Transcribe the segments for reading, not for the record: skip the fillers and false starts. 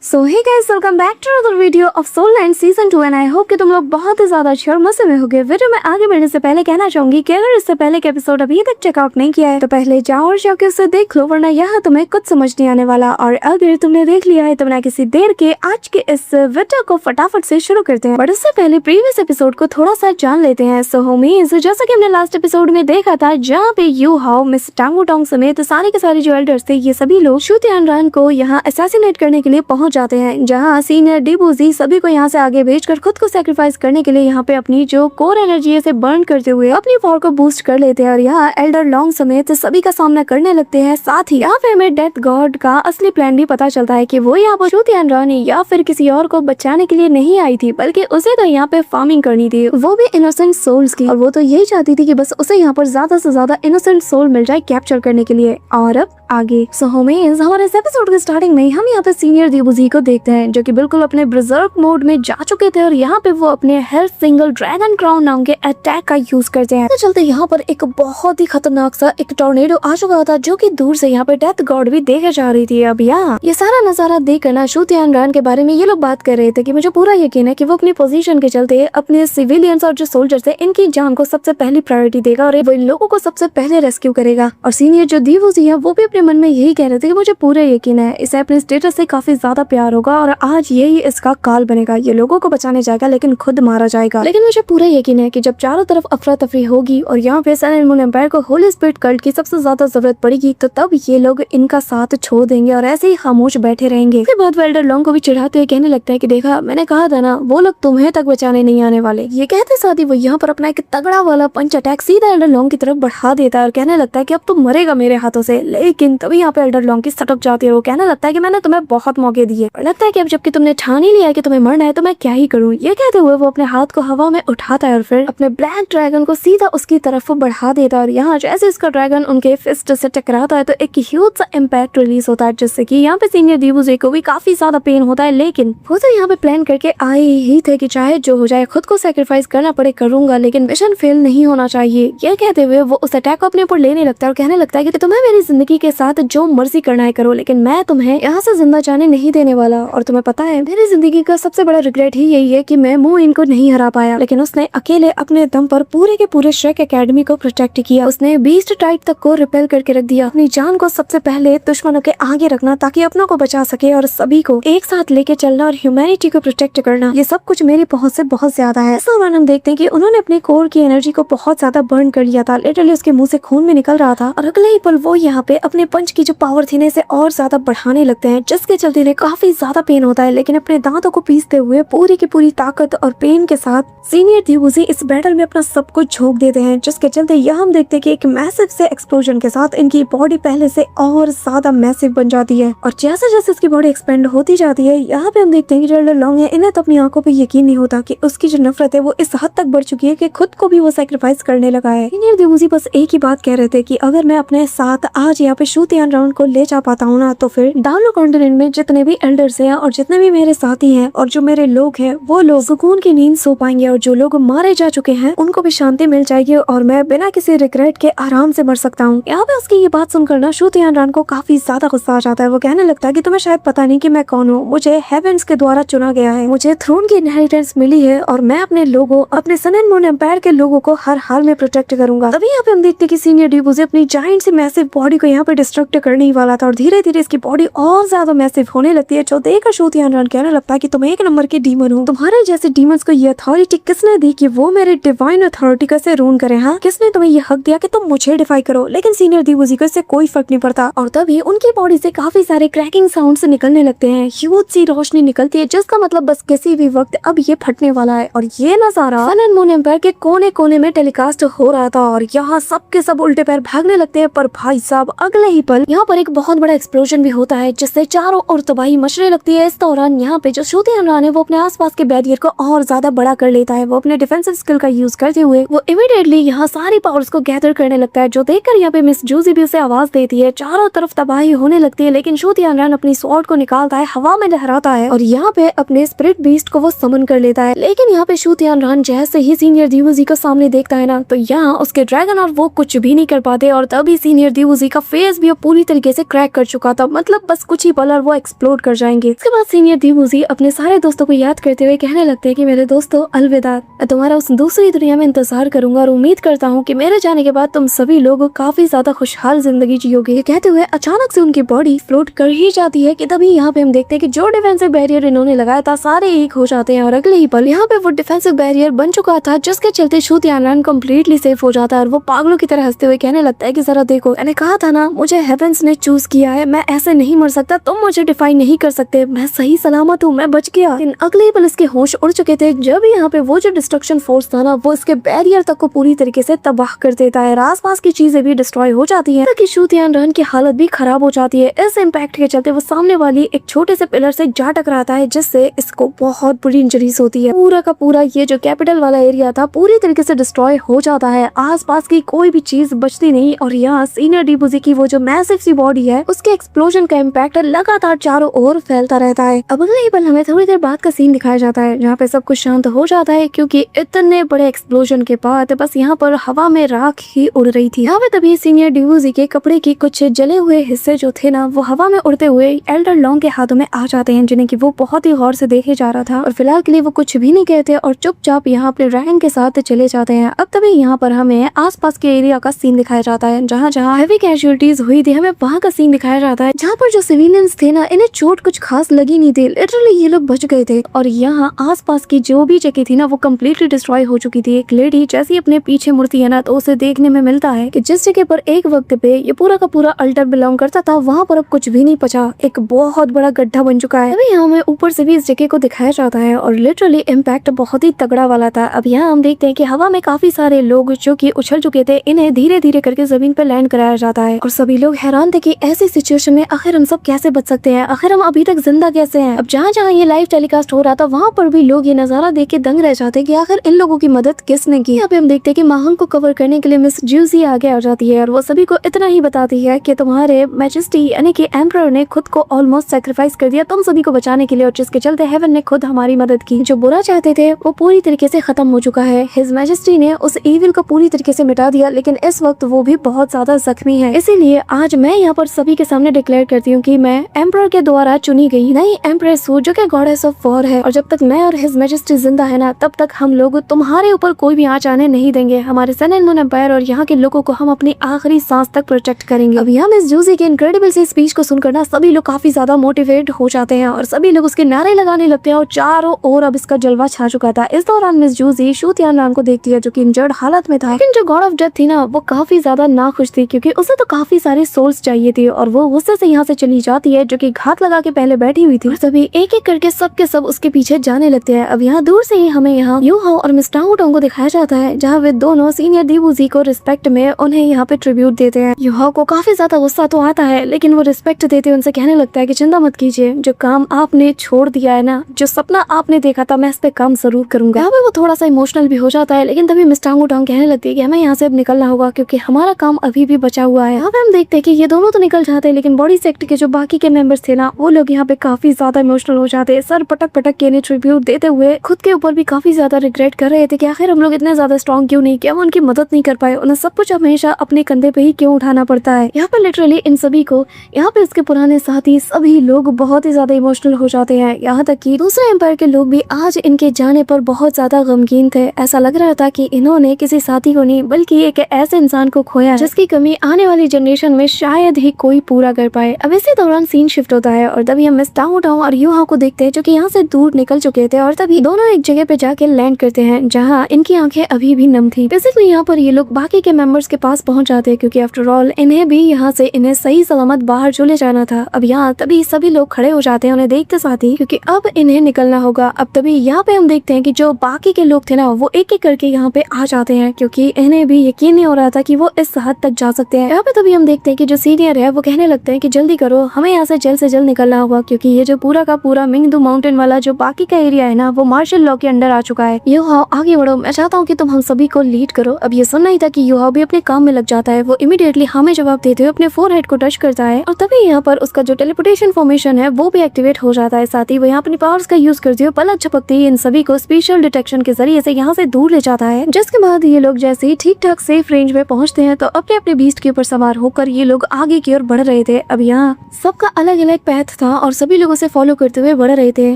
So hey guys, welcome back to another video of soul land season 2 and I hope कि तुम लोग बहुत ही ज्यादा अच्छे और मजे में होगे। वीडियो में आगे बढ़ने से पहले कहना चाहूंगी कि अगर इससे पहले के एपिसोड अभी तक चेकआउट नहीं किया है तो पहले जाओ और जाके उसे देख लो, वरना यहाँ तुम्हें कुछ समझ नहीं आने वाला। और अगर तुमने देख लिया है तो बिना किसी देर के आज के इस वीडियो को फटाफट से शुरू करते हैं। बट उससे पहले प्रीवियस एपिसोड को थोड़ा सा जान लेते हैं। सो होमीज, जैसा कि हमने लास्ट एपिसोड में देखा था जहाँ पे यू हाओ, मिस टांगू टोंग समेत सारे के सारे जो एल्डर्स थे ये सभी लोग शू तियानरान को यहाँ असैसिनेट करने के लिए पहुंच जाते हैं, जहाँ सीनियर डीबूजी सभी को यहाँ से आगे भेजकर खुद को सैक्रिफाइस करने के लिए यहाँ पे अपनी जो कोर एनर्जी है से बर्न करते हुए अपनी पावर को बूस्ट कर लेते हैं और यहाँ एल्डर लॉन्ग समेत सभी का सामना करने लगते हैं। साथ ही यहाँ पे हमें डेथ गॉड का असली प्लान भी पता चलता है कि वो यहाँ पर शू तियानरान या फिर किसी और को बचाने के लिए नहीं आई थी, बल्कि उसे तो यहाँ पे फार्मिंग करनी थी, वो भी इनोसेंट सोल्स की। और वो तो यही चाहती थी कि बस उसे यहाँ पर ज्यादा से ज्यादा इनोसेंट सोल मिल जाए कैप्चर करने के लिए। और अब आगे हमारे इस एपिसोड के स्टार्टिंग में हम यहाँ पे सीनियर डीबूजी को देखते हैं जो कि बिल्कुल अपने ब्रजर्क मोड में जा चुके थे और यहाँ पे वो अपने हेल्थ सिंगल ड्रैगन क्राउन नाम के अटैक का यूज करते हैं। तो चलते यहाँ पर एक बहुत ही खतरनाक सा एक टोर्नेडो आ चुका था जो कि दूर से यहाँ पे डेथ गॉड भी देखे जा रही थी। अब यहाँ ये सारा नजारा देख कर ना शू तियानरान के बारे में ये लोग बात कर रहे थे कि मुझे पूरा यकीन है कि वो अपनी पोजीशन के चलते अपने सिविलियंस और जो सोल्जर्स है इनकी जान को सबसे पहली प्रायोरिटी देगा और वो इन लोगों को सबसे पहले रेस्क्यू करेगा। और सीनियर जो डीबूजी है वो भी अपने मन में यही कह रहे थे कि मुझे पूरा यकीन है इसे अपने स्टेटस से काफी ज्यादा प्यार होगा और आज यही इसका काल बनेगा, ये लोगों को बचाने जाएगा लेकिन खुद मारा जाएगा। लेकिन मुझे पूरा यकीन है कि जब चारों तरफ अफरा तफरी होगी और यहाँ पे सन एंड मून एम्पायर को होली स्पिरिट कल्ट की सबसे ज्यादा जरूरत पड़ेगी तो तब ये लोग इनका साथ छोड़ देंगे और ऐसे ही खामोश बैठे रहेंगे। इसके बाद वेल्डर लॉन्ग को भी चिढ़ाते हुए कहने लगता है कि देखा, मैंने कहा था ना वो लोग तुम्हें तक बचाने नहीं आने वाले। ये कहते साथ ही वो यहाँ पर अपना एक तगड़ा वाला पंच अटैक सीधा एल्डर लॉन्ग की तरफ बढ़ा देता है और कहने लगता है कि अब तुम मरेगा मेरे हाथों से। लेकिन तभी यहाँ पे एल्डर लॉन्ग की सटक जाती है। वो कहने लगता है कि मैंने तुम्हें बहुत मौके दिए और लगता है कि अब जबकि तुमने ठान ही लिया है कि तुम्हें मरना है तो मैं क्या ही करूँ। ये कहते हुए वो अपने हाथ को हवा में उठाता है और फिर अपने ब्लैक ड्रैगन को सीधा उसकी तरफ बढ़ा देता है और यहाँ जैसे इसका ड्रैगन उनके फिस्ट से टकराता है तो एक ह्यूज सा इम्पैक्ट रिलीज होता है, जिससे कि यहाँ पे सीनियर डीबूजी को भी काफी ज्यादा पेन होता है। लेकिन वो तो यहाँ पे प्लान करके आए ही थे कि चाहे जो हो जाए खुद को सैक्रिफाइस करना पड़े करूंगा, लेकिन मिशन फेल नहीं होना चाहिए। ये कहते हुए वो उस अटैक को अपने ऊपर लेने लगता है और कहने लगता है कि तुम्हें मेरी जिंदगी के साथ जो मर्जी करना है करो, लेकिन मैं तुम्हें यहाँ से जिंदा जाने नहीं देने वाला। और तुम्हें पता है मेरी जिंदगी का सबसे बड़ा रिग्रेट ही यही है कि मैं मुंह इनको नहीं हरा पाया, लेकिन उसने अकेले अपने दम पर पूरे के पूरे श्रेक एकेडमी को प्रोटेक्ट किया। उसने बीस्ट टाइप तक को रिपेल करके रख दिया। अपनी जान को सबसे पहले दुश्मनों के आगे रखना ताकि अपनों को बचा सके और सभी को एक साथ लेके चलना और ह्यूमैनिटी को प्रोटेक्ट करना, ये सब कुछ मेरी पहुंच से बहुत ज्यादा है। इस दौरान हम देखते हैं कि उन्होंने अपने कोर की एनर्जी को बहुत ज्यादा बर्न कर लिया था। लिटरली उसके मुंह से खून भी निकल रहा था और अगले ही पल वो यहाँ पे अपने पंच की जो पावर थी इसे और ज्यादा बढ़ाने लगते हैं, जिसके चलते इन्हें काफी ज्यादा पेन होता है। लेकिन अपने दांतों को पीसते हुए पूरी की पूरी ताकत और पेन के साथ सीनियर डीबूजी इस बैटल में अपना सब कुछ झोंक देते हैं, जिसके चलते यहाँ हम देखते हैं कि एक मैसिव से एक्सप्लोजन के साथ इनकी बॉडी पहले से और ज्यादा मैसिव बन जाती है। और जैसे जैसे इसकी बॉडी एक्सपेंड होती जाती है यहाँ पे हम देखते हैं कि जो लॉन्ग है इन्हें तो अपनी आंखों पे यकीन नहीं होता कि उसकी जो नफरत है वो इस हद तक बढ़ चुकी है कि खुद को भी वो सैक्रिफाइस करने लगा है। सीनियर डीबूजी बस एक ही बात कह रहे थे कि अगर मैं अपने साथ आज यहाँ पे शू तियानरान को ले जा पाता हूँ ना तो फिर डालो कॉन्टिनेंट में जितने भी एल्डर्स हैं और जितने भी मेरे साथी हैं और जो मेरे लोग हैं वो लोग सुकून की नींद सो पाएंगे और जो लोग मारे जा चुके हैं उनको भी शांति मिल जाएगी और मैं बिना किसी रिग्रेट के आराम से मर सकता हूँ। यहाँ पे उसकी ये बात सुनकर ना शू तियानरान को काफी ज्यादा गुस्सा आ जाता है। वो कहने लगता है कि तुम्हें शायद पता नहीं कि मैं कौन हूँ, मुझे हेवेंस के द्वारा चुना गया है, मुझे थ्रोन की इनहेरिटेंस मिली है और मैं अपने लोगों, अपने सन एंड मून एम्पायर के लोगों को हर हाल में प्रोटेक्ट करूंगा। तभी यहाँ पे हम देखते हैं कि सीनियर डीबूजी अपनी जायंट सी मैसिव बॉडी को यहाँ पे डिस्ट्रक्ट करने ही वाला था और धीरे धीरे इसकी बॉडी और ज्यादा मैसिव होने लगती है, जो देखकर शू तियानरान कहने लगता है कि तुम एक नंबर के डीमन हो। तुम्हारे जैसे डीमंस को ये अथॉरिटी किसने दी कि वो मेरे डिवाइन अथॉरिटी को से रूल करे? हाँ, किसने तुम्हें ये हक दिया कि तुम मुझे डिफाई करो? लेकिन सीनियर डीबूजी को इससे कोई फर्क नहीं पड़ता और तभी उनकी बॉडी से काफी सारे क्रैकिंग साउंड्स निकलने लगते हैं, ह्यूज सी रोशनी निकलती है, जिसका मतलब बस किसी भी वक्त अब ये फटने वाला है। और ये नजारा सन एंड मून एम्पायर के कोने कोने में टेलीकास्ट हो रहा था और यहाँ सबके सब उल्टे पैर भागने लगते हैं। पर भाई साहब अगले ही पल यहाँ पर एक बहुत बड़ा एक्सप्लोजन भी होता है जिससे चारों ओर तबाही मचने लगती है। इस दौरान यहाँ पे जो शू तियानरान है वो अपने आसपास के बैरियर को और ज्यादा बड़ा कर लेता है। वो अपने डिफेंसिव स्किल का यूज करते हुए वो इमीडिएटली यहाँ सारी पावर्स को गैदर करने लगता है, जो देखकर यहाँ पे मिस जूजी भी उसे आवाज देती है। चारों तरफ तबाही होने लगती है, लेकिन शू तियानरान अपनी स्वॉर्ड को निकालता है, हवा में लहराता है और यहाँ पे अपने स्पिरिट बीस्ट को वो समन कर लेता है। लेकिन यहाँ पे शू तियानरान जैसे ही सीनियर डीबूजी को सामने देखता है ना तो यहाँ उसके ड्रैगन और वो कुछ भी नहीं कर पाते और तभी सीनियर डीबूजी का फेस भी अब पूरी तरीके से क्रैक कर चुका था, मतलब बस कुछ ही पल और वो एक्सप्लोड कर जाएंगे। इसके बाद सीनियर डीबूजी अपने सारे दोस्तों को याद करते हुए कहने लगते हैं कि मेरे दोस्तों अलविदा, मैं तुम्हारा उस दूसरी दुनिया में इंतजार करूंगा और उम्मीद करता हूँ कि मेरे जाने के बाद तुम सभी लोग काफी ज्यादा खुशहाल जिंदगी जियोगे। ये कहते हुए अचानक से उनकी बॉडी फ्लोट कर ही जाती है कि तभी यहाँ पे हम देखते हैं कि जो डिफेंसिव बैरियर इन्होंने लगाया था सारे एक हो जाते हैं और अगले ही पल यहाँ पे वो डिफेंसिव बैरियर बन चुका था, जिसके चलते शू तियानरान कम्प्लीटली सेफ हो जाता है और वो पागलों की तरह हंसते हुए कहने लगता है कि जरा देखो, मैंने कहा था ना, मुझे हेवेंस ने चूज किया है, मैं ऐसे नहीं मर सकता, तुम मुझे डिफाइन नहीं कर सकते, मैं सही सलामत हूँ, मैं बच गया। अगले ही पल इसके होश उड़ चुके थे जब यहाँ पे वो जो डिस्ट्रक्शन फोर्स था ना वो इसके बैरियर तक को पूरी तरीके से तबाह कर देता है। आसपास की चीजें भी डिस्ट्रॉय हो जाती हैं, ताकि शू तियानरान की हालत भी खराब हो जाती है। इस इम्पैक्ट के चलते वो सामने वाली एक छोटे से पिलर से जा टकराता है, जिससे इसको बहुत बुरी इंजरीज होती है। पूरा का पूरा ये जो कैपिटल वाला एरिया था पूरी तरीके से डिस्ट्रॉय हो जाता है, आसपास की कोई भी चीज बचती नहीं। और यहाँ सीनियर डीबूजी की वो जो मैसिव सी बॉडी है उसके एक्सप्लोजन का इम्पैक्ट लगातार चारों ओर फैलता रहता है। अब अगले ही पल हमें थोड़ी देर बाद का सीन दिखाया जाता है जहाँ पे सब कुछ शांत हो जाता है, क्योंकि इतने बड़े एक्सप्लोजन के बाद बस यहाँ पर हवा में राख ही उड़ रही थी। यहाँ पे तभी सीनियर डीबूजी के कपड़े की कुछ जले हुए हिस्से जो थे ना वो हवा में उड़ते हुए एल्डर लॉन्ग के हाथों में आ जाते हैं, जिन्हें कि वो बहुत ही गौर से देखे जा रहा था। और फिलहाल के लिए वो कुछ भी नहीं कहते और चुपचाप यहाँ अपने रैंक के साथ चले जाते हैं। अब तभी यहाँ पर हमें आसपास के एरिया का सीन दिखाया जाता है, जहाँ जहाँ हैवी कैजुअलिटीज हुई थी हमें वहाँ का सीन दिखाया जाता है, जहाँ पर जो सिविलियंस थे ना इन्हें चोट कुछ खास लगी नहीं थी, लिटरली ये लोग बच गए थे। और यहाँ आसपास की जो भी जगह थी ना वो कम्प्लीटली डिस्ट्रॉय हो चुकी थी। एक लेडी जैसी अपने पीछे मुड़ती है ना तो उसे देखने में मिलता है कि जिस जगह पर एक वक्त पे ये पूरा का पूरा अल्टर बिलोंग करता था वहाँ पर अब कुछ भी नहीं बचा, एक बहुत बड़ा गड्ढा बन चुका है। अभी हमें ऊपर से भी इस जगह को दिखाया जाता है और लिटरली इम्पैक्ट बहुत ही तगड़ा वाला था। अब यहाँ हम देखते हैं कि हवा में काफी सारे लोग जो कि उछल चुके थे इन्हें धीरे धीरे करके जमीन पर लैंड कराया जाता है और सभी लोग हैरान थे कि ऐसी सिचुएशन में आखिर हम सब कैसे बच सकते हैं, आखिर हम अभी तक जिंदा कैसे हैं। अब जहाँ जहाँ ये लाइव टेलीकास्ट हो रहा था वहाँ पर भी लोग ये नजारा देख के दंग रह जाते कि आखिर इन लोगों की मदद किसने की। यहाँ पे हम देखते हैं कि माहंग को कवर करने के लिए मिस ज्यूसी आगे आ जाती है और वो सभी को इतना ही बताती है कि तुम्हारे मैजेस्टी यानी कि एम्परर ने खुद को ऑलमोस्ट सैक्रिफाइस कर दिया तुम सभी को बचाने के लिए, और जिसके चलते हेवन ने खुद हमारी मदद की। जो बुरा चाहते थे वो पूरी तरीके से खत्म हो चुका है, हिज मैजेस्टी ने उस इविल को पूरी तरीके से मिटा दिया, लेकिन इस वक्त वो भी बहुत ज्यादा जख्मी है। इसीलिए आज मैं यहाँ पर सभी के सामने डिक्लेयर करती हूँ कि मैं एम्परर के द्वारा चुनी गई नई एम्प्रेस हूँ, जो कि गॉडेस ऑफ वॉर है। और जब तक मैं और हिज मैजेस्टी जिंदा है ना तब तक हम लोग तुम्हारे ऊपर कोई भी आँच आने नहीं देंगे। हमारे सन एंड मून एम्पायर और यहाँ के लोगों को हम अपनी आखिरी सांस तक प्रोटेक्ट करेंगे। अब यहाँ मिस ज्यूसी के इनक्रेडिबल सी स्पीच को सुनकर ना सभी लोग काफी ज्यादा मोटिवेट हो जाते हैं और सभी लोग उसके नारे लगाने लगते हैं और चारों ओर अब इसका जलवा छा चुका था। इस दौरान मिस ज्यूसी शू तियानरान को देखती है जो कि इंजर्ड हालत में था, लेकिन जो गॉड ऑफ डेथ थी ना वो काफी ज्यादा नाखुश थी क्योंकि उसे तो काफी सारे सोल्स चाहिए थी और वो गुस्से से यहाँ से चली जाती है, जो कि घात लगा के पहले बैठी हुई थी। और सभी एक एक करके सब के सब उसके पीछे जाने लगते हैं। अब यहाँ दूर से ही हमें यहाँ यू हाओ और मिस टांग को दिखाया जाता है, जहाँ वे दोनों सीनियर डीबूजी को रिस्पेक्ट में उन्हें यहाँ पे ट्रिब्यूट देते हैं। यू हाओ को काफी ज्यादा गुस्सा तो आता है, लेकिन वो रिस्पेक्ट देते उनसे कहने लगता है कि चिंता मत कीजिए, जो काम आपने छोड़ दिया है ना, जो सपना आपने देखा था, मैं इस पे काम जरूर करूंगा। यहाँ पे वो थोड़ा सा इमोशनल भी हो जाता है, लेकिन तभी मिस टांग कहने लगती है कि हमें यहाँ से अब निकलना होगा क्योंकि हमारा काम अभी भी बचा हुआ है। यहाँ पे हम देखते हैं कि ये दोनों तो निकल जाते हैं, लेकिन बॉडी सेक्ट के जो बाकी के मेंबर्स थे ना वो लोग यहाँ पे काफी ज्यादा इमोशनल हो जाते हैं, सर पटक पटक के इन्हें ट्रिब्यूट देते हुए खुद के ऊपर भी काफी ज्यादा रिग्रेट कर रहे थे कि आखिर हम लोग इतने ज्यादा स्ट्रॉन्ग क्यों नहीं किया, हम उनकी मदद नहीं कर पाए, उन्हें सब कुछ हमेशा अपने कंधे पे ही क्यों उठाना पड़ता है। यहाँ पे लिटरली इन सभी को, यहाँ पे इसके पुराने साथी सभी लोग बहुत ही ज्यादा इमोशनल हो जाते हैं, यहाँ तक कि दूसरे एम्पायर के लोग भी आज इनके जाने पर बहुत ज्यादा गमगीन थे। ऐसा लग रहा था कि इन्होंने किसी साथी को नहीं बल्कि एक ऐसे इंसान को खोया जिसकी कमी आने वाली जनरेशन में शायद ही कोई पूरा कर पाए। अब इसी दौरान सीन शिफ्ट होता है और तभी हम मिस टांग और यू हाओ को देखते हैं जो कि यहाँ से दूर निकल चुके थे और तभी दोनों एक जगह पे जाके लैंड करते हैं जहाँ इनकी आंखें अभी भी नम थी। बेसिकली यहाँ पर ये लोग बाकी के मेंबर्स के पास पहुंच जाते हैं क्योंकि आफ्टर ऑल इन्हें भी यहाँ से इन्हें सही सलामत बाहर चले जाना था। अब यहाँ तभी सभी लोग खड़े हो जाते हैं उन्हें देखते साथ ही, क्योंकि अब इन्हें निकलना होगा। अब तभी यहाँ पे हम देखते हैं कि जो बाकी के लोग थे ना वो एक एक करके यहाँ पे आ जाते हैं क्योंकि इन्हें भी यकीन नहीं हो रहा था कि वो इस हद तक जा सकते हैं। यहाँ पे तभी हम देखते हैं कि जो सीनियर है वो कहने लगते हैं कि जल्दी करो, हमें यहाँ से जल्द निकलना होगा क्योंकि ये जो पूरा का पूरा मिंगदू माउंटेन वाला जो बाकी का एरिया है ना वो मार्शल लॉ के अंडर आ चुका है। यू हाओ आगे बढ़ो, मैं चाहता हूँ कि तुम हम सभी को लीड करो। अब ये सुनना ही था कि यू हाओ भी अपने काम में लग जाता है। वो इमीडिएटली हमें जवाब देते हुए अपने फोरहेड को टच करता है और तभी यहाँ पर उसका जो टेलीपोर्टेशन फॉर्मेशन है वो भी एक्टिवेट हो जाता है। साथ ही वो यहाँ अपनी पावर्स का यूज करते हुए पलक झपकते ही इन सभी को स्पेशल डिटेक्शन के जरिए से यहाँ से दूर ले जाता है, जिसके बाद ये लोग जैसे ही ठीक ठाक सेफ रेंज में पहुंचते हैं तो अपने अपने बीस्ट के ऊपर सवार होकर ये लोग आगे की ओर बढ़ रहे थे। अब यहाँ सबका अलग अलग पैथ था और सभी लोगों से फॉलो करते हुए बढ़ रहे थे।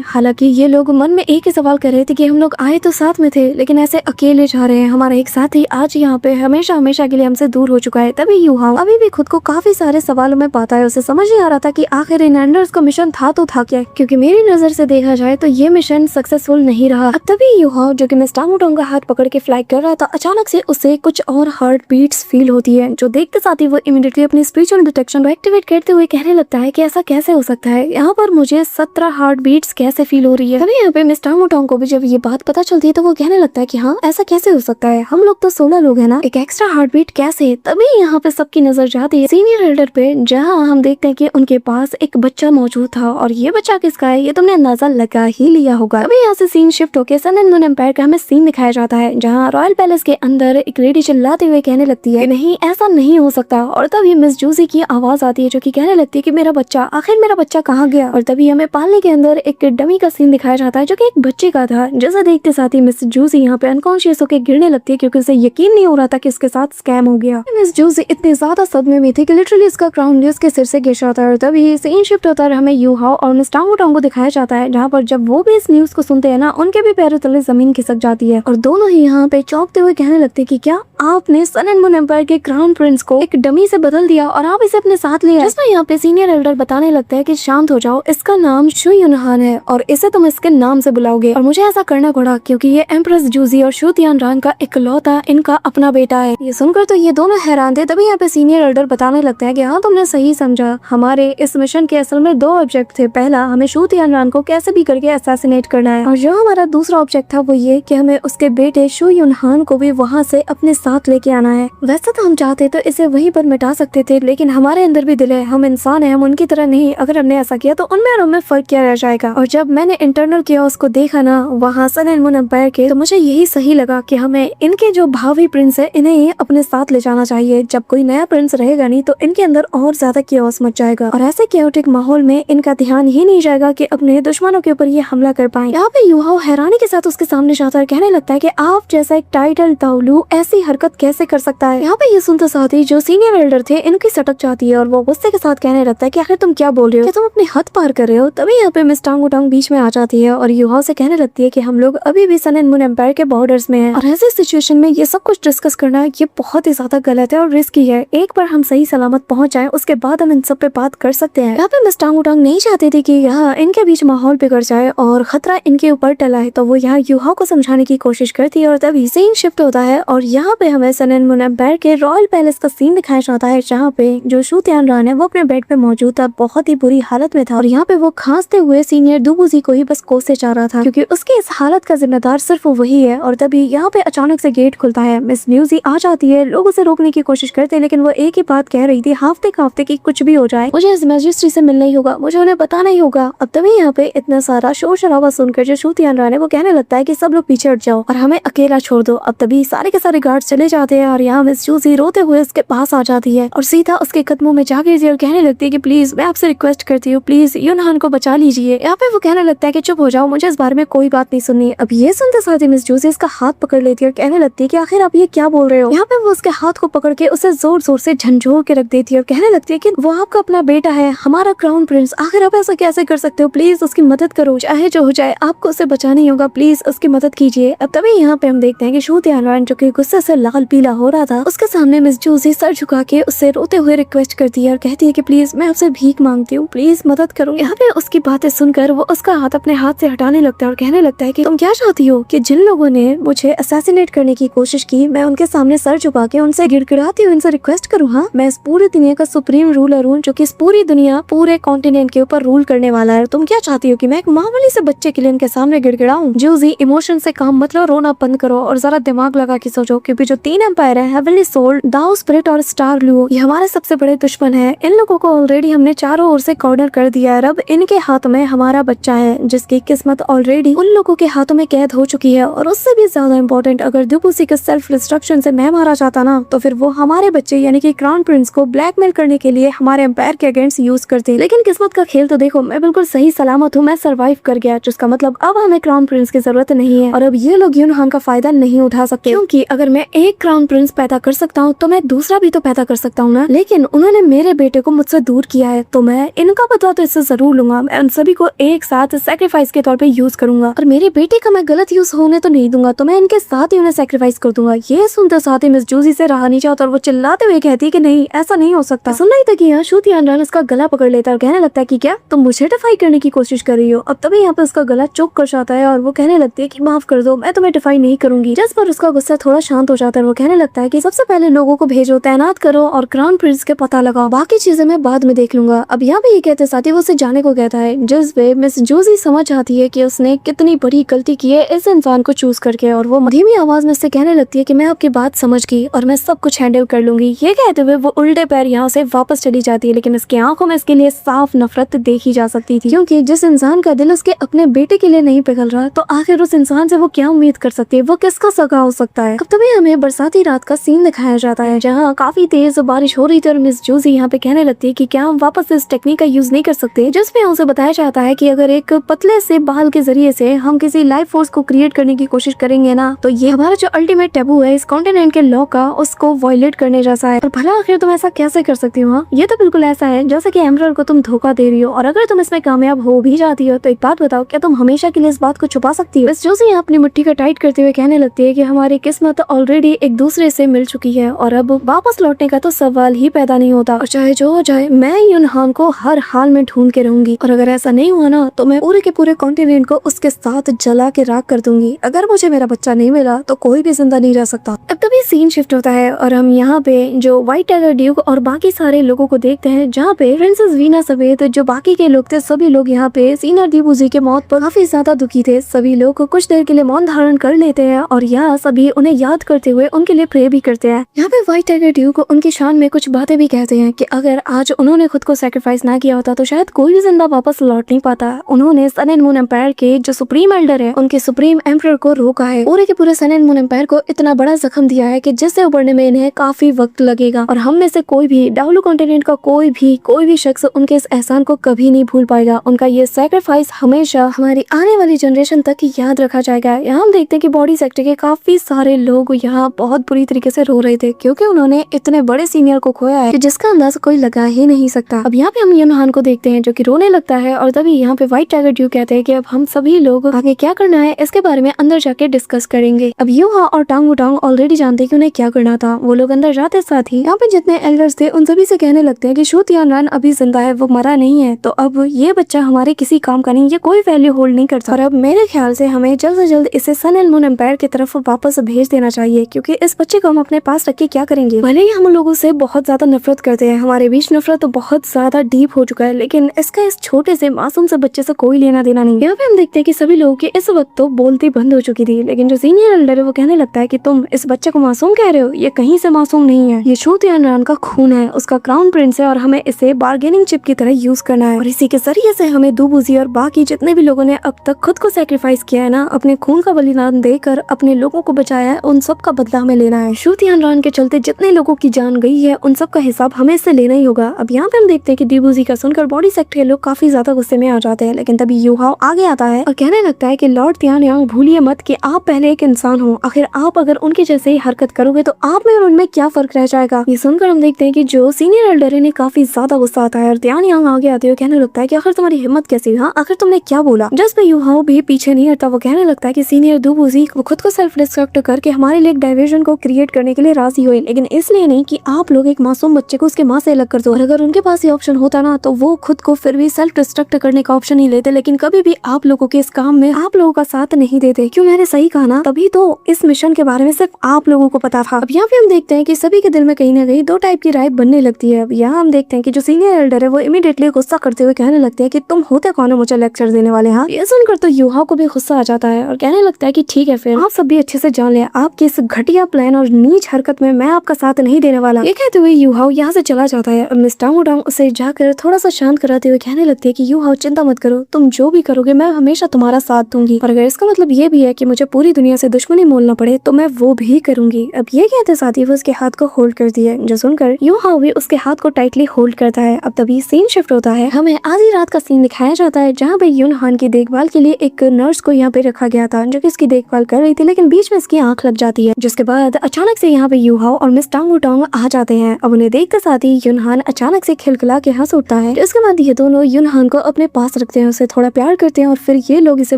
हालांकि ये लोग मन में एक ही सवाल कर रहे थे कि हम लोग आए तो साथ में थे, लेकिन ऐसे अकेले जा रहे हैं। हमारा एक साथी आज यहाँ पे हमेशा हमेशा के लिए हमसे दूर हो चुका है। तभी यूहाओ अभी भी खुद को काफी सारे सवालों में पाता है। उसे समझ नहीं आ रहा था कि आखिर इन एंडर्स का मिशन था तो था क्या, क्योंकि मेरी नजर से देखा जाए तो ये मिशन सक्सेसफुल नहीं रहा। अब तभी यूहाओ जो कि मिस टांगुटोंग का हाथ पकड़ के फ्लाई कर रहा था, अचानक से उसे कुछ और हार्ट बीट्स फील होती है, जो देखते साथ ही वो इमीडिएटली अपनी स्पिरिचुअल डिटेक्शन को एक्टिवेट करते हुए कहने लगता है कि ऐसा कैसे हो सकता है, यहाँ पर मुझे 17 हार्ट बीट्स कैसे फील हो रही है। तभी यहाँ पे मिस टांगुटोंग को भी जब ये बात पता चलती है तो वो कहने लगता है कि हाँ ऐसा कैसे हो सकता है, हम लोग तो 16 लोग हैं ना, एक एक्स्ट्रा हार्ट बीट कैसे। तभी यहाँ पे सबकी नजर जाती है सीनियर एल्डर पे, जहाँ हम देखते हैं कि उनके पास एक बच्चा मौजूद था और ये बच्चा किसका है ये तुमने अंदाजा लगा ही लिया होगा। अभी यहाँ से सीन शिफ्ट होकर सन एंड मून एम्पायर का हमें सीन दिखाया जाता है, जहाँ रॉयल पैलेस के अंदर एक लेडी चिल्लाते हुए कहने लगती है नहीं ऐसा नहीं हो सकता। और तभी मिस जूजी की आवाज आती है जो कि कहने लगती है कि मेरा बच्चा, आखिर मेरा बच्चा कहाँ गया। और तभी हमें पालने के अंदर एक डमी का सीन दिखाया जाता है जो कि एक बच्चे का था। जैसा देखते साथ ही मिस जूजी यहाँ पे अनकॉन्शियस होकर गिरने लगती है, क्योंकि उसे यकीन नहीं हो रहा था कि उसके साथ स्कैम हो गया। मिस जूजी इतने ज्यादा सदमे में थी कि लिटरली इसका क्राउन उसके सिर से गिर जाता है। और तभी सीन शिफ्ट होता है, हमें यूहाओ और मिस टांगुटोंग को दिखाया जाता है, जहाँ पर जब वो भी इस न्यूज को सुनते हैं ना, उनके भी पैरों तले जमीन खिसक जाती है और दोनों ही यहाँ पे चौंकते हुए कहने लगते हैं कि क्या आपने सन एंड मून एम्पायर के क्राउन प्रिंस को एक डमी से बदल दिया और आप इसे अपने साथ ले आए। जिसमें यहाँ पे सीनियर एल्डर बताने लगता है कि शांत हो जाओ, इसका नाम शु युनहान है और इसे तुम इसके नाम से बुलाओगे। और मुझे ऐसा करना पड़ा क्योंकि ये एम्प्रेस जूजी और शु तियानरान का इकलौता इनका अपना बेटा है। ये सुनकर तो ये दोनों हैरान थे। तभी यहाँ पे सीनियर एल्डर बताने लगता है कि हाँ तुमने सही समझा, हमारे इस मिशन के असल में 2 ऑब्जेक्ट थे। पहला, हमें शु तियानरान को कैसे भी करके असैसिनेट करना है, और जो हमारा दूसरा ऑब्जेक्ट था वो ये कि हमें उसके बेटे शु युनहान को भी वहाँ से अपने साथ लेके आना है। वैसे तो हम चाहते तो इसे वहीं पर मिटा सकते थे, लेकिन हमारे अंदर भी दिल है, हम इंसान हैं, हम उनकी तरह नहीं। अगर हमने ऐसा किया तो उनमें और हमें फर्क क्या रह जाएगा। और जब मैंने इंटरनल कियोस्क को देखा ना वहाँ सन एंड मून एम्पायर के, तो मुझे यही सही लगा कि हमें इनके जो भावी प्रिंस है इन्हें ही अपने साथ ले जाना चाहिए। जब कोई नया प्रिंस रहेगा नहीं तो इनके अंदर और ज्यादा कियोस मच जाएगा और ऐसे क्योटिक माहौल में इनका ध्यान ही नहीं जाएगा कि अपने दुश्मनों के ऊपर ये हमला कर पाए। यहाँ पे यूहाओ हैरानी के साथ उसके सामने जाता है, कहने लगता है कि आप जैसा एक टाइटल ताउलू ऐसी हरकत कैसे कर सकता है। यहाँ पे ये सुनते साथ ही जो सीनियर एल्डर थे इनकी सटक जाती है और वो गुस्से के साथ कहने लगता है कि आखिर तुम क्या बोल रहे हो, क्या तुम अपनी हद पार कर रहे हो। तभी यहाँ पे मिस टांगुटोंग बीच में आ जाती है और यूहाओ से कहने लगती है कि हम लोग अभी भी सन एंड मून एम्पायर के बॉर्डर्स में हैं और ऐसी सिचुएशन में ये सब कुछ डिस्कस करना ये बहुत ही ज्यादा गलत है और रिस्की है। एक बार हम सही सलामत पहुंच जाएं उसके बाद हम इन सब पे बात कर सकते हैं। यहाँ पे मिस टांगुटोंग नहीं चाहती थी कि यहाँ इनके बीच माहौल बिगड़ जाए और खतरा इनके ऊपर टलाए, तो वो यहाँ यूहाओ को समझाने की कोशिश करती है। और तभी सीन शिफ्ट होता है और यहाँ पे हमें सन एंड मून एम्पायर के रॉयल पैलेस का सीन दिखाया जाता है, जहाँ पे जो शु तियानरान है वो अपने बेड पे मौजूद था, बहुत ही बुरी हालत में था और यहाँ पे वो खांसते हुए सीनियर दुबुजी को ही बस कोसे जा रहा था, क्योंकि उसकी इस हालत का जिम्मेदार सिर्फ वही है। और तभी यहाँ पे अचानक से गेट खुलता है, मिस न्यूजी आ जाती है, लोग उसे रोकने की कोशिश करते हैं, लेकिन वो एक ही बात कह रही थी, हाफते खाफते की कुछ भी हो जाए मुझे इस मैजिस्ट्री से मिलना ही होगा, मुझे उन्हें बताना ही होगा। अब तभी यहाँ पे इतना सारा शोर शराबा सुनकर जो शु तियानरान है वो कहने लगता है कि सब लोग पीछे हट जाओ और हमें अकेला छोड़ दो। अब तभी सारे के सारे गार्ड चले जाते हैं और यहाँ मिस जूजी रोते हुए उसके पास आ जाती है और सीधा उसके कदमों में जा गिरती है और कहने लगती है कि प्लीज मैं आपसे रिक्वेस्ट करती हूँ, प्लीज युनहान को बचा लीजिए। यहाँ पे वो कहने लगता है कि चुप हो जाओ, मुझे इस बारे में कोई बात नहीं सुननी। अब ये सुनते साथ ही मिस जूजी इसका हाथ पकड़ लेती है और कहने लगती है कि आखिर आप ये क्या बोल रहे हो। यहाँ पे वो उसके हाथ को पकड़ के उसे जोर जोर से झंझोर के रख देती है और कहने लगती है कि वो आपका अपना बेटा है, हमारा क्राउन प्रिंस, आखिर आप ऐसा कैसे कर सकते हो, प्लीज उसकी मदद करो, चाहे जो हो जाए आपको उसे बचाना ही होगा, प्लीज उसकी मदद कीजिए। अब तभी यहाँ पे हम देखते हैं कि शु तियानरान जो कि गुस्से से लाल पीला हो रहा था, उसके सामने मिस जूजी सर झुका के उससे रोते हुए रिक्वेस्ट करती है और कहती है कि प्लीज मैं आपसे भीख मांगती हूँ, प्लीज मदद करो। यहाँ पे उसकी बातें सुनकर वो उसका हाथ अपने हाथ से हटाने लगता है और कहने लगता है कि तुम क्या चाहती हो कि जिन लोगों ने मुझे असैसिनेट करने की कोशिश की मैं उनके सामने सर झुका के उनसे गिड़गिड़ाती हूँ, उनसे रिक्वेस्ट करूँ। हाँ, मैं इस पूरी दुनिया का सुप्रीम रूलर हूँ जो कि इस पूरी दुनिया पूरे कॉन्टिनेंट के ऊपर रूल करने वाला है। तुम क्या चाहती हो कि मैं एक मामूली से बच्चे के लिए उनके सामने गिड़गिड़ाऊं? जूजी, इमोशन से काम मतलब रोना बंद करो और जरा दिमाग लगा के सोचो, क्योंकि जो 3 एम्पायर है, हेवनली सोल, दाओ स्पिरिट और स्टार लुओ, ये हमारे सबसे बड़े दुश्मन है। इन लोगों को ऑलरेडी हमने चारों ओर से कॉर्नर कर दिया है। अब इनके हाथ में हमारा बच्चा है जिसकी किस्मत ऑलरेडी उन लोगों के हाथों में कैद हो चुकी है। और उससे भी ज्यादा इम्पोर्टेंट, अगर दुबुसी के सेल्फ डिस्ट्रक्शन से मैं मारा जाता ना तो फिर वो हमारे बच्चे यानी कि क्राउन प्रिंस को ब्लैकमेल करने के लिए हमारे एम्पायर के अगेंस्ट यूज करते। लेकिन किस्मत का खेल तो देखो, मैं बिल्कुल सही सलामत हूँ, मैं सर्वाइव कर गया, जिसका मतलब अब हमें क्राउन प्रिंस की जरूरत नहीं है और अब ये लोग युनहान का फायदा नहीं उठा सकते, क्योंकि अगर मैं एक क्राउन प्रिंस पैदा कर सकता हूँ तो मैं दूसरा भी तो पैदा कर सकता हूँ ना। लेकिन उन्होंने मेरे बेटे को मुझसे दूर किया है तो मैं इनका बदला तो इससे जरूर लूंगा। मैं उन सभी को एक साथ सेक्रीफाइस के तौर पे यूज करूंगा और मेरे बेटे का मैं गलत यूज होने तो नहीं दूंगा, तो मैं इनके साथ ही उन्हें सेक्रीफाइस कर दूंगा। ये सुनते साथ ही मिस जूजी से रहा नहीं चाहता और वो चिल्लाते हुए कहती है कि नहीं, ऐसा नहीं हो सकता। सुन रही था कि यहाँ शू तियानरान उसका गला पकड़ लेता है और कहने लगता है कि क्या तुम मुझे डिफाई करने की कोशिश कर रही हो। अब तभी यहाँ पे उसका गला चुप कर जाता है और वो कहने लगती है कि माफ कर दो, मैं तुम्हें डिफाई नहीं करूंगी। जिस पर उसका गुस्सा थोड़ा शांत हो जाता है। वो कहने लगता है कि सबसे पहले लोगों को भेजो, तैनात करो और क्राउन प्रिंस के पता लगाओ, बाकी चीजें मैं बाद में देख लूंगा। अब यहाँ पे ये कहते साथ ही वो उसे जाने को कहता है, जिस पे मिस जूजी समझ आती है कि उसने कितनी बड़ी गलती की है इस इंसान को चूज करके, और वो धीमी आवाज में उससे कहने लगती है कि मैं आपकी बात समझ गई और मैं सब कुछ हैंडल कर लूंगी। ये कहते हुए वो उल्टे पैर यहाँ से वापस चली जाती है, लेकिन उसकी आंखों में इसके लिए साफ नफरत देखी जा सकती थी, क्योंकि जिस इंसान का दिल उसके अपने बेटे के लिए नहीं पिघल रहा तो आखिर उस इंसान से वो क्या उम्मीद कर सकती है, वो किसका सगा हो सकता है। अब तभी हमें बरसाती रात का सीन दिखाया जाता है जहाँ काफी तेज बारिश हो रही थी और मिस जूजी यहाँ पे कहने लगती है कि क्या हम वापस इस टेक्निक का यूज नहीं कर सकते, जिसमें उसे बताया जाता है कि अगर एक पतले से बाल के जरिए से हम किसी लाइफ फोर्स को क्रिएट करने की कोशिश करेंगे ना, तो ये हमारा जो अल्टीमेट टैबू है इस कॉन्टिनेंट के लॉ का, उसको वायलेट करने जैसा है। और भला आखिर तुम ऐसा कैसे कर सकती हो? ये तो बिल्कुल ऐसा है जैसे कि एम्परर को तुम धोखा दे रही हो, और अगर तुम इसमें कामयाब हो भी जाती हो तो एक बात बताओ, क्या तुम हमेशा के लिए इस बात को छुपा सकती हो? जो से अपनी मुट्ठी का टाइट करते हुए कहने लगती है कि हमारी किस्मत ऑलरेडी एक दूसरे से मिल चुकी है और अब वापस लौटने का तो सवाल ही पैदा नहीं होता, और चाहे जो हो जाए मैं यूनहान को हर हाल में ढूंढ के रहूंगी, और अगर ऐसा नहीं हुआ ना तो मैं पूरे के पूरे कॉन्टिनेंट को उसके साथ जला के राख कर दूंगी। अगर मुझे मेरा बच्चा नहीं मिला तो कोई भी जिंदा नहीं रह सकता। अब तभी सीन शिफ्ट होता है और हम यहाँ पे जो व्हाइट टाइगर ड्यूक और बाकी सारे लोगों को देखते हैं, जहाँ पे प्रिंसेस वीना समेत जो बाकी के लोग थे सभी लोग यहाँ पे सीनियर दीबूजी के मौत पर काफी ज्यादा दुखी थे। सभी लोग कुछ देर के लिए मौन धारण कर लेते हैं और यहाँ सभी उन्हें याद करते हुए उनके लिए प्रे भी करते हैं। यहाँ पे व्हाइट टाइगर ड्यूक उनकी शान में कुछ बातें भी कहते हैं कि अगर आज उन्होंने खुद को सैक्रिफाइस ना किया होता तो शायद कोई भी जिंदा वापस लौट नहीं पाता। उन्होंने सन एंड मून एम्पायर के जो सुप्रीम एल्डर है उनके सुप्रीम एम्परर को रोका है, पूरे के पूरे सन एंड मून एम्पायर को इतना बड़ा जख्म दिया है कि जिससे उबरने में इन्हें काफी वक्त लगेगा, और हम में से कोई भी डाउलू कॉन्टिनेंट का कोई भी शख्स उनके इस एहसान को कभी नहीं भूल पाएगा। उनका ये सैक्रिफाइस हमेशा हमारी आने वाली जनरेशन तक याद रखा जाएगा। यहाँ हम देखते हैं कि बॉडी सेक्टर के काफी सारे लोग यहाँ बहुत बुरी तरीके से रो रहे थे, क्योंकि उन्होंने इतने बड़े सीनियर को खोया है कि जिसका अंदाजा कोई लगा ही नहीं सकता। अब यहाँ पे हम यूनहान को देखते हैं जो कि रोने लगता है, और तभी यहाँ पे व्हाइट टाइगर ड्यूक कहते हैं कि अब हम सभी लोग आगे क्या करना है इसके बारे में अंदर जाके डिस्कस करेंगे। अब यूहा और टांग वुटांग ऑलरेडी जानते हैं कि उन्हें क्या करना था। वो लोग अंदर जाते साथ ही यहाँ पे जितने एल्डर्स थे उन सभी से कहने लगते हैं कि शू तियानरान अभी जिंदा है, वो मरा नहीं है, तो अब ये बच्चा हमारे किसी काम का नहीं, ये कोई वैल्यू होल्ड नहीं करता, और अब मेरे ख्याल से हमें जल्द से जल्द इसे सन एंड मून एम्पायर की तरफ वापस भेज देना चाहिए, क्योंकि इस बच्चे को हम अपने पास रख के क्या करेंगे। भले ही हम लोगों से बहुत ज्यादा नफरत करते हैं, हमारे बीच नफरत तो बहुत ज्यादा डीप हो चुका है, लेकिन इसका इस छोटे से मासूम से बच्चे से कोई लेना देना नहीं। यहाँ पे हम देखते हैं कि सभी लोगों की इस वक्त तो बोलती बंद हो चुकी थी, लेकिन जो सीनियर एल्डर है वो कहने लगता है कि तुम इस बच्चे को मासूम कह रहे हो, ये कहीं से मासूम नहीं है, ये शू तियानरान का खून है, उसका क्राउन प्रिंस है, और हमें इसे बार्गेनिंग चिप की तरह यूज करना है, और इसी के जरिए से हमें दूबूजी और बाकी जितने भी लोगों ने अब तक खुद को सैक्रिफाइस किया है ना, अपने खून का बलिदान देकर अपने लोगों को बचाया है, उन सब का बदला हमें लेना है। शू तियानरान के चलते जितने लोगों की जान गई है उन सब का हिसाब हमें इससे लेना ही होगा। अब यहाँ पे हम देखते हैं कि दीबूजी का सुनकर बॉडी सेक्टर के लोग काफी ज्यादा गुस्से में आ जाते हैं, लेकिन तभी यूहाओ आगे आता है और कहने लगता है कि लॉर्ड तियानयांग भूलिए मत कि आप पहले एक इंसान हो, आखिर आप अगर उनके जैसे ही हरकत करोगे तो आप में और उनमें क्या फर्क रह जाएगा। ये सुनकर हम देखते हैं कि जो सीनियर एल्डर ने काफी ज्यादा गुस्सा आता है और तियानयांग आगे आते हुए कहने लगता है कि आखिर तुम्हारी हिम्मत कैसी हुई, आखिर तुमने क्या बोला। जिस पे यूहाओ भी पीछे नहीं हटता, वो कहने लगता है कि सीनियर दूबूजी वो खुद को सेल्फ डिस्ट्रक्ट करके हमारे लिए एक डाइवर्जन को क्रिएट करने के लिए राजी हुए, लेकिन इसलिए नहीं कि आप लोग एक मासूम बच्चे को उसके माँ से अलग कर दो, और अगर उनके पास ये ऑप्शन होता ना तो वो खुद को फिर भी सेल्फ डिस्ट्रक्ट करने का ऑप्शन ही लेते, लेकिन कभी भी आप लोगों के इस काम में आप लोगों का साथ नहीं देते। क्यों, मैंने सही कहा ना, तभी तो इस मिशन के बारे में सिर्फ आप लोगों को पता था। अब यहाँ पे हम देखते हैं कि सभी के दिल में कहीं ना कहीं दो टाइप की राय बनने लगती है। अब यहाँ हम देखते हैं कि जो सीनियर एल्डर है वो इमीडिएटली गुस्सा करते हुए कहने लगते हैं कि तुम होते कौन हो मुझे लेक्चर देने वाले। हाँ, ये सुनकर तो यूहाओ को भी गुस्सा आ जाता है और कहने लगता है कि ठीक है, फिर आप सब भी अच्छे से जान ले, आपकी इस घटिया प्लान और नीच हरकत में मैं आपका साथ नहीं देने वाला। ये कहते हुए यूहाओ यहाँ से चला जाता है। अब मिस टांग वुटांग उसे जाकर थोड़ा सा शांत कराते हुए कहने लगती है कि यूहाओ चिंता मत करो, तुम जो भी करोगे मैं हमेशा तुम्हारा साथ दूंगी, और अगर इसका मतलब ये भी है कि मुझे पूरी दुनिया से दुश्मनी मोलना पड़े तो मैं वो भी करूंगी। अब ये कहते साथ ही वो उसके हाथ को होल्ड कर दिया, जो सुनकर यूहाओ भी उसके हाथ को टाइटली होल्ड करता है। अब तभी सीन शिफ्ट होता है, हमें आधी रात का सीन दिखाया जाता है जहाँ पे यूनहान की देखभाल के लिए एक नर्स को यहाँ पे रखा गया था जो कि इसकी देखभाल कर रही थी, लेकिन बीच में इसकी आंख लग जाती है, जो जिसके बाद अचानक से यहाँ पे यूहाओ और मिस टांग वुटांग आ जाते हैं। अब उन्हें देखकर साथ ही युनहान अचानक से खिलखिला के हंस उठता है। इसके बाद ये दोनों युनहान को अपने पास रखते हैं, उसे थोड़ा प्यार करते हैं और फिर ये लोग इसे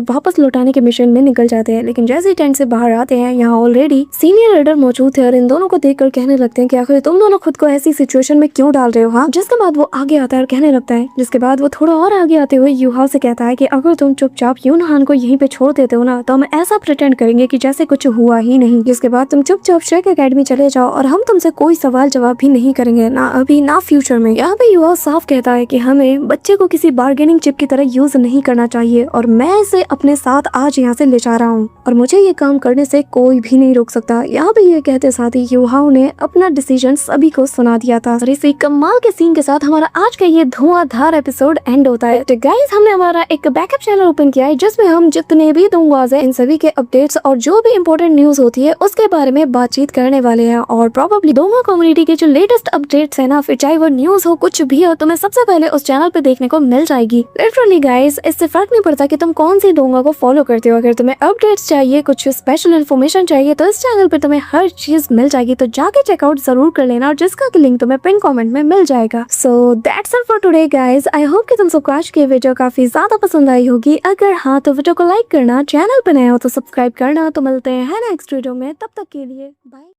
वापस लौटाने के मिशन में निकल जाते हैं। लेकिन जैसे ही टेंट से बाहर आते हैं, यहाँ ऑलरेडी सीनियर लीडर मौजूद है और इन दोनों को देखकर कहने लगते हैं कि आखिर तुम दोनों खुद को ऐसी सिचुएशन में क्यों डाल रहे हो। हाँ, जिसके बाद वो आगे आता है और कहने लगता है, जिसके बाद वो थोड़ा और आगे आते हुए यूहाओ से कहता है कि अगर तुम चुपचाप युनहान को यहीं पे छोड़ देते हो ना, तो हम ऐसा प्रिटेंड करेंगे कि जैसे कुछ हुआ ही नहीं। जिसके बाद तुम चुपचाप शेक एकेडमी चले जाओ और हम तुमसे कोई सवाल जवाब भी नहीं करेंगे, ना अभी ना फ्यूचर में। यहाँ पे यूहाओ साफ कहता है कि हमें बच्चे को किसी बार्गेनिंग चिप की तरह यूज नहीं करना चाहिए और मैं इसे अपने साथ आज यहाँ से ले जा रहा हूँ और मुझे ये काम करने से कोई भी नहीं रोक सकता। यहाँ पे ये कहते साथ ही यूहाओ ने अपना डिसीजन सभी को सुना दिया था। और इसी कमाल के सीन के साथ हमारा आज का ये धुआंधार एपिसोड एंड होता है। तो गाइस, हमने हमारा एक बैकअप चैनल ओपन किया है जिसमें हम जितने भी दंगवाज है इन सभी के अपडेट्स और जो भी इम्पोर्टेंट न्यूज होती है उसके बारे में बातचीत करने वाले हैं। और प्रोबेबली दोनों कम्युनिटी के जो लेटेस्ट अपडेट्स है ना, फिर चाहे वो न्यूज हो कुछ भी हो, तुम्हें सबसे पहले उस चैनल पे देखने को मिल जाएगी। लिटरली गाइस, इससे फर्क नहीं पड़ता कि तुम कौन सी दोंगा को फॉलो करते हो। अगर तुम्हें अपडेट्स चाहिए, कुछ स्पेशल इन्फॉर्मेशन चाहिए, तो इस चैनल पे तुम्हें हर चीज मिल जाएगी। तो जाके चेकआउट जरूर कर लेना और जिसका कि लिंक तुम्हें पिन कमेंट में मिल जाएगा। So that's all for today guys. I hope कि तुम सबको आज की वीडियो काफी ज्यादा पसंद आई होगी। अगर हाँ, तो वीडियो को लाइक करना, चैनल पे नए हो तो सब्सक्राइब करना। तो मिलते हैं नेक्स्ट वीडियो में, तब तक के लिए बाय।